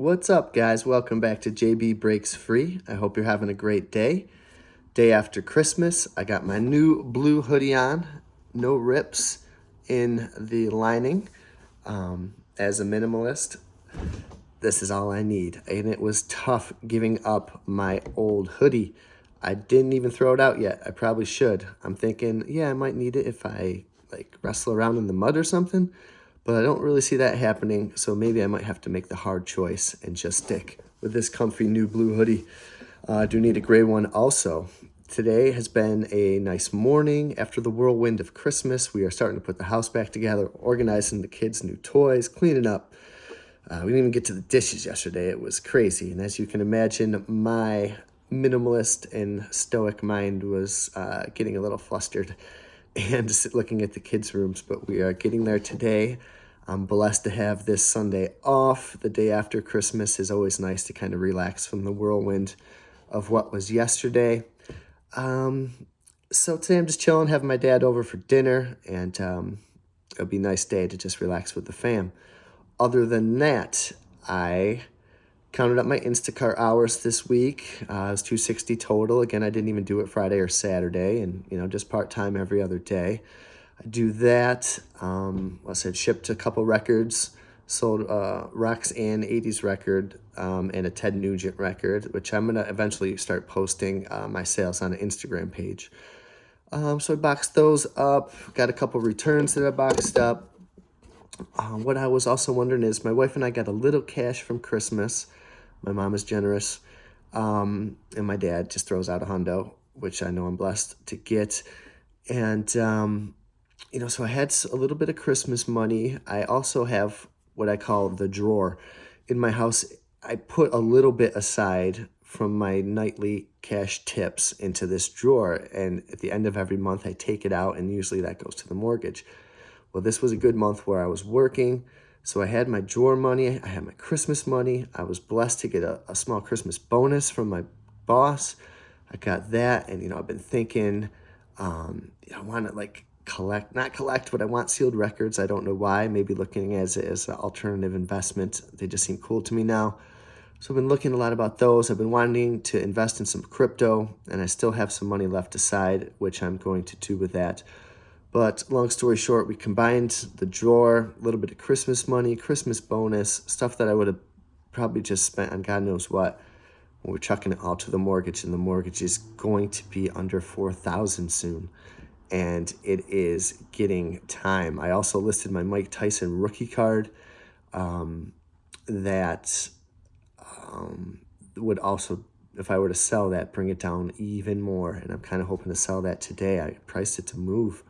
What's up, guys? Welcome back to JB Breaks Free. I hope you're having a great day. Day after Christmas, I got my new blue hoodie on. No rips in the lining. As a minimalist, this is all I need. And it was tough giving up my old hoodie. I didn't even throw it out yet. I probably should. I'm thinking, yeah, I might need it if I wrestle around in the mud or something. But I don't really see that happening, so maybe I might have to make the hard choice and just stick with this comfy new blue hoodie. I do need a gray one also. Today has been a nice morning. After the whirlwind of Christmas, we are starting to put the house back together, organizing the kids' new toys, cleaning up. We didn't even get to the dishes yesterday. It was crazy. And as you can imagine, my minimalist and stoic mind was getting a little flustered and just looking at the kids' rooms. But we are getting there today. I'm blessed to have this Sunday off. The day after Christmas is always nice to kind of relax from the whirlwind of what was yesterday. So today I'm just chilling, having my dad over for dinner, and it'll be a nice day to just relax with the fam. Other than that, I counted up my Instacart hours this week. It was 260 total. Again, I didn't even do it Friday or Saturday, and just part-time every other day. I do that. Shipped a couple records, sold Roxanne 80s record and a Ted Nugent record, which I'm going to eventually start posting my sales on an Instagram page. So I boxed those up, got a couple returns that I boxed up. What I was also wondering is my wife and I got a little cash from Christmas. My mom is generous, and my dad just throws out a hundo, which I know I'm blessed to get. And so I had a little bit of Christmas money. I also have what I call the drawer. In my house, I put a little bit aside from my nightly cash tips into this drawer. And at the end of every month, I take it out, and usually that goes to the mortgage. Well, this was a good month where I was working. So I had my drawer money. I had my Christmas money. I was blessed to get a small Christmas bonus from my boss. I got that. And, I've been thinking, I want to not collect, but I want sealed records. I don't know why. Maybe looking as an alternative investment. They just seem cool to me now. So I've been looking a lot about those. I've been wanting to invest in some crypto, and I still have some money left aside, which I'm going to do with that. But long story short, we combined the drawer, a little bit of Christmas money, Christmas bonus, stuff that I would have probably just spent on God knows what. We're chucking it all to the mortgage, and the mortgage is going to be under $4,000 soon. And it is getting time. I also listed my Mike Tyson rookie card that would also, if I were to sell that, bring it down even more. And I'm kind of hoping to sell that today. I priced it to move.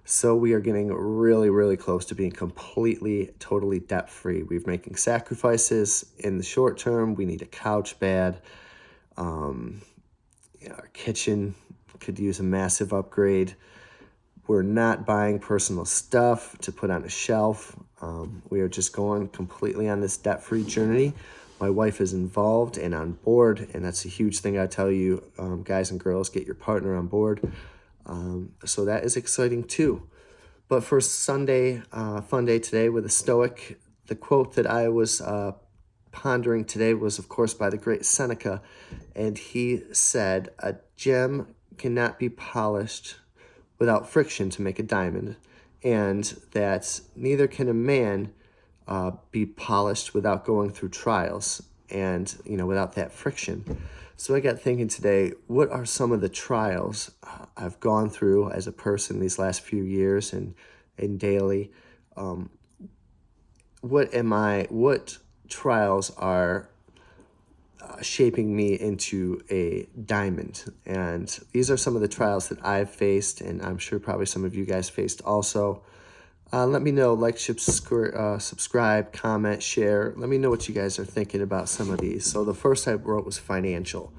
So we are getting really, really close to being completely, totally debt-free. We're making sacrifices in the short term. We need a couch bad. Our kitchen could use a massive upgrade. We're not buying personal stuff to put on a shelf. We are just going completely on this debt-free journey. My wife is involved and on board, and that's a huge thing I tell you, guys and girls, get your partner on board. So that is exciting too. But for Sunday, fun day today with a Stoic, the quote that I was pondering today was, of course, by the great Seneca. And he said, "A gem cannot be polished without friction to make a diamond, and that neither can a man be polished without going through trials and, without that friction." So I got thinking today, what are some of the trials I've gone through as a person these last few years and daily? What trials are shaping me into a diamond? And these are some of the trials that I've faced, and I'm sure probably some of you guys faced also. Let me know, subscribe, comment, share. Let me know what you guys are thinking about some of these. So the first I wrote was financial.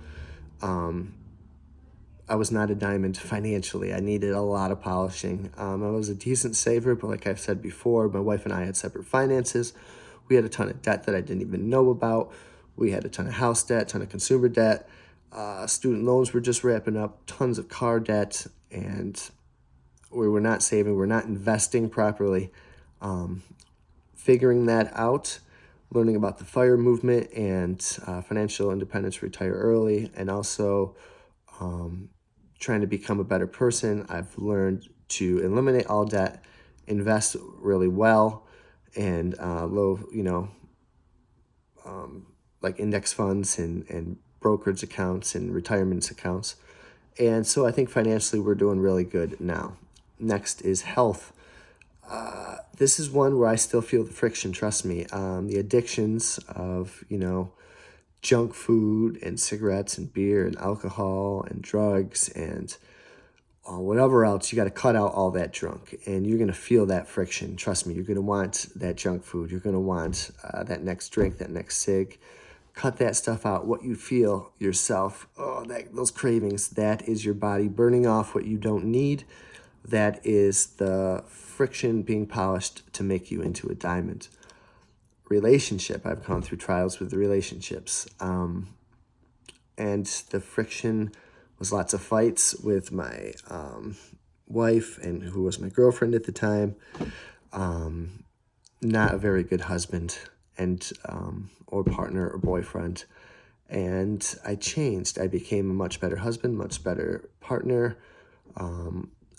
I was not a diamond financially. I needed a lot of polishing. I was a decent saver, but like I've said before, my wife and I had separate finances. We had a ton of debt that I didn't even know about. We had a ton of house debt, ton of consumer debt. Student loans were just wrapping up, tons of car debt, and we were not saving, we're not investing properly. Figuring that out, learning about the FIRE movement and financial independence, retire early, and also trying to become a better person. I've learned to eliminate all debt, invest really well, and like index funds and brokerage accounts and retirement accounts. And so I think financially we're doing really good now. Next is health. This is one where I still feel the friction, trust me. The addictions of, junk food and cigarettes and beer and alcohol and drugs and whatever else, you got to cut out all that junk, and you're going to feel that friction. Trust me, you're going to want that junk food. You're going to want that next drink, that next cig. Cut that stuff out. What you feel yourself, those cravings, that is your body burning off what you don't need. That is the friction being polished to make you into a diamond. Relationship. I've gone through trials with the relationships. And the friction was lots of fights with my wife, and who was my girlfriend at the time. Not a very good husband and or partner or boyfriend. And I changed. I became a much better husband, much better partner.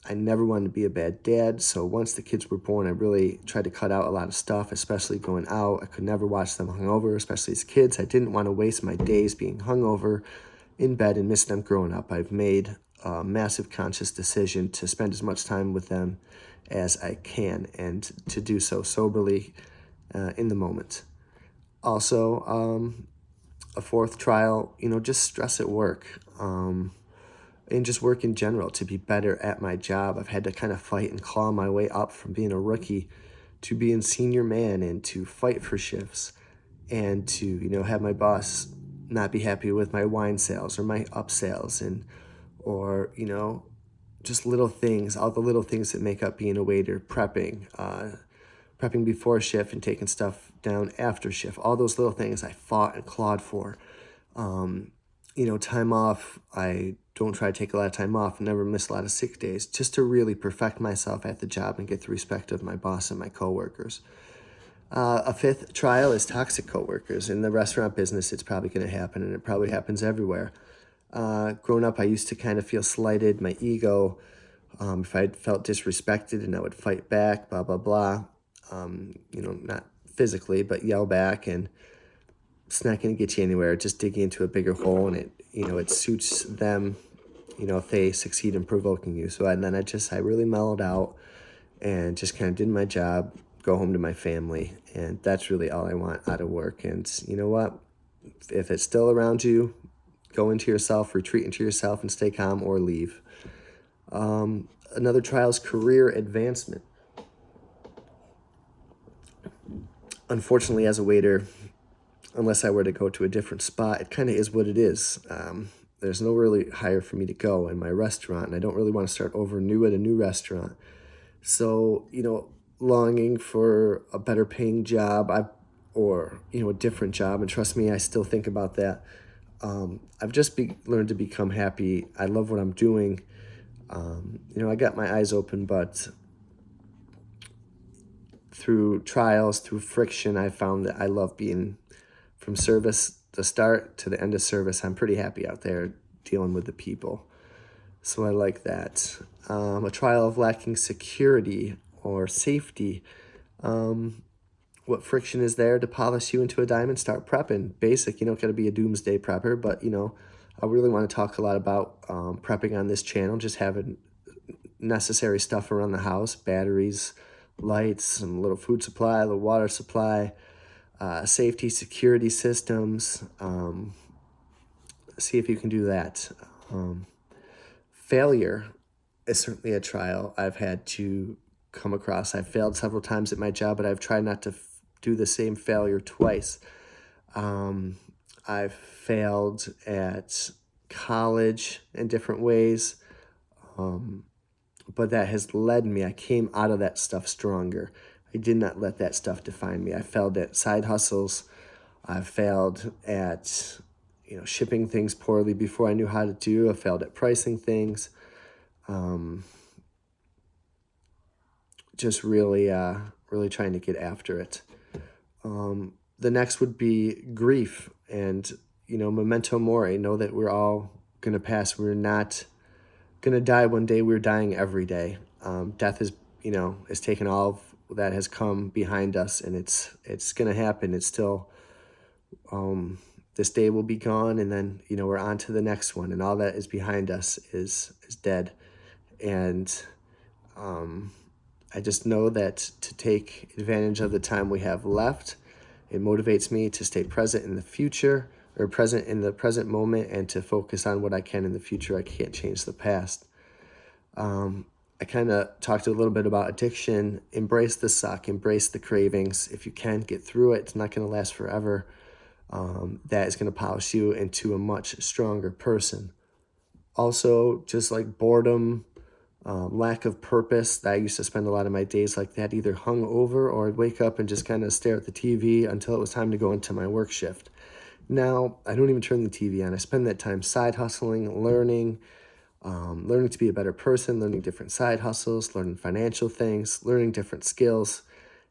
I never wanted to be a bad dad. So once the kids were born, I really tried to cut out a lot of stuff, especially going out. I could never watch them hungover, especially as kids. I didn't want to waste my days being hungover in bed and miss them growing up. I've made a massive conscious decision to spend as much time with them as I can, and to do so soberly in the moment. Also, a fourth trial, just stress at work. And just work in general, to be better at my job. I've had to kind of fight and claw my way up from being a rookie to being senior man, and to fight for shifts, and to, have my boss not be happy with my wine sales or my up sales, or just little things, all the little things that make up being a waiter, prepping before shift and taking stuff down after shift. All those little things I fought and clawed for. Time off, I don't try to take a lot of time off, never miss a lot of sick days, just to really perfect myself at the job and get the respect of my boss and my coworkers. A fifth trial is toxic coworkers. In the restaurant business, it's probably going to happen, and it probably happens everywhere. Growing up, I used to kind of feel slighted, my ego, if I felt disrespected, and I would fight back, blah, blah, blah. Not physically, but yell back, and it's not going to get you anywhere. Just digging into a bigger hole, and it suits them, if they succeed in provoking you. So then I really mellowed out and just kind of did my job, go home to my family, and that's really all I want out of work. And you know what? If it's still around you, go into yourself, retreat into yourself, and stay calm, or leave. Another trial is career advancement. Unfortunately, as a waiter, unless I were to go to a different spot, it kind of is what it is. There's no really higher for me to go in my restaurant, and I don't really want to start over new at a new restaurant. So, longing for a better paying job, or a different job, and trust me, I still think about that. I've just learned to become happy. I love what I'm doing. I got my eyes open, but through trials, through friction, I found that I love being, from service, the start to the end of service, I'm pretty happy out there dealing with the people. So I like that. A trial of lacking security or safety. What friction is there to polish you into a diamond? Start prepping. Basic, you don't got to be a doomsday prepper, but, I really want to talk a lot about prepping on this channel, just having necessary stuff around the house, batteries, lights, some little food supply, a little water supply, safety, security systems. See if you can do that. Failure is certainly a trial I've had to come across. I've failed several times at my job, but I've tried not to do the same failure twice. I've failed at college in different ways, but that has led me. I came out of that stuff stronger. I did not let that stuff define me. I failed at side hustles. I failed at, shipping things poorly before I knew how to do. I failed at pricing things. Just really trying to get after it. the next would be grief and, memento mori. Know that we're all going to pass. We're not going to die one day. We're dying every day. Death is taken all of that has come behind us, and it's going to happen. It's still, this day will be gone, and then, we're on to the next one, and all that is behind us is dead. And I just know that to take advantage of the time we have left, it motivates me to stay present in the future, or present in the present moment, and to focus on what I can in the future. I can't change the past. I kind of talked a little bit about addiction. Embrace the suck, embrace the cravings. If you can, get through it. It's not going to last forever. That is going to polish you into a much stronger person. Also, just like boredom, lack of purpose. I used to spend a lot of my days like that, either hung over or I'd wake up and just kind of stare at the TV until it was time to go into my work shift. Now, I don't even turn the TV on. I spend that time side hustling, learning to be a better person, learning different side hustles, learning financial things, learning different skills.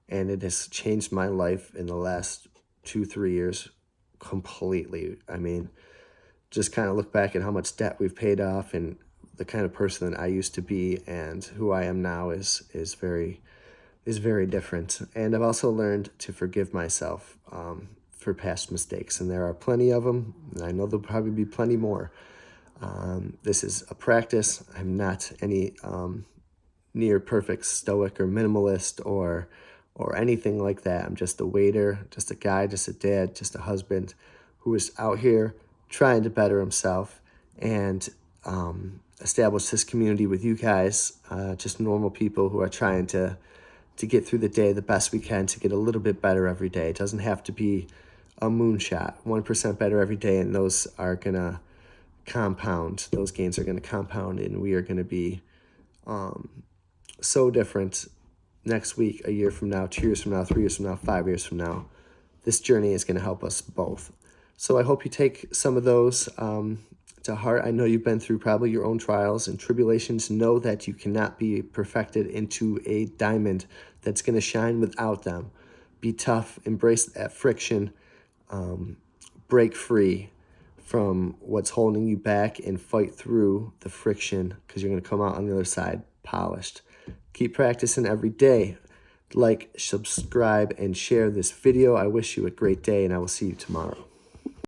And it has changed my life in the last 2-3 years completely. I mean, just kind of look back at how much debt we've paid off, and the kind of person that I used to be and who I am now is very different. And I've also learned to forgive myself for past mistakes, and there are plenty of them, and I know there'll probably be plenty more. This is a practice. I'm not any near perfect stoic or minimalist or anything like that. I'm just a waiter, just a guy, just a dad, just a husband who is out here trying to better himself and establish this community with you guys, just normal people who are trying to get through the day the best we can, to get a little bit better every day. It doesn't have to be a moonshot. 1% better every day, and those are going to compound. Those gains are going to compound, and we are going to be so different next week, a year from now, 2 years from now, 3 years from now, 5 years from now. This journey is going to help us both. So I hope you take some of those to heart. I know you've been through probably your own trials and tribulations. Know that you cannot be perfected into a diamond that's going to shine without them. Be tough, embrace that friction, break free from what's holding you back, and fight through the friction, because you're going to come out on the other side polished. Keep practicing every day. Like, subscribe, and share this video. I wish you a great day, and I will see you tomorrow.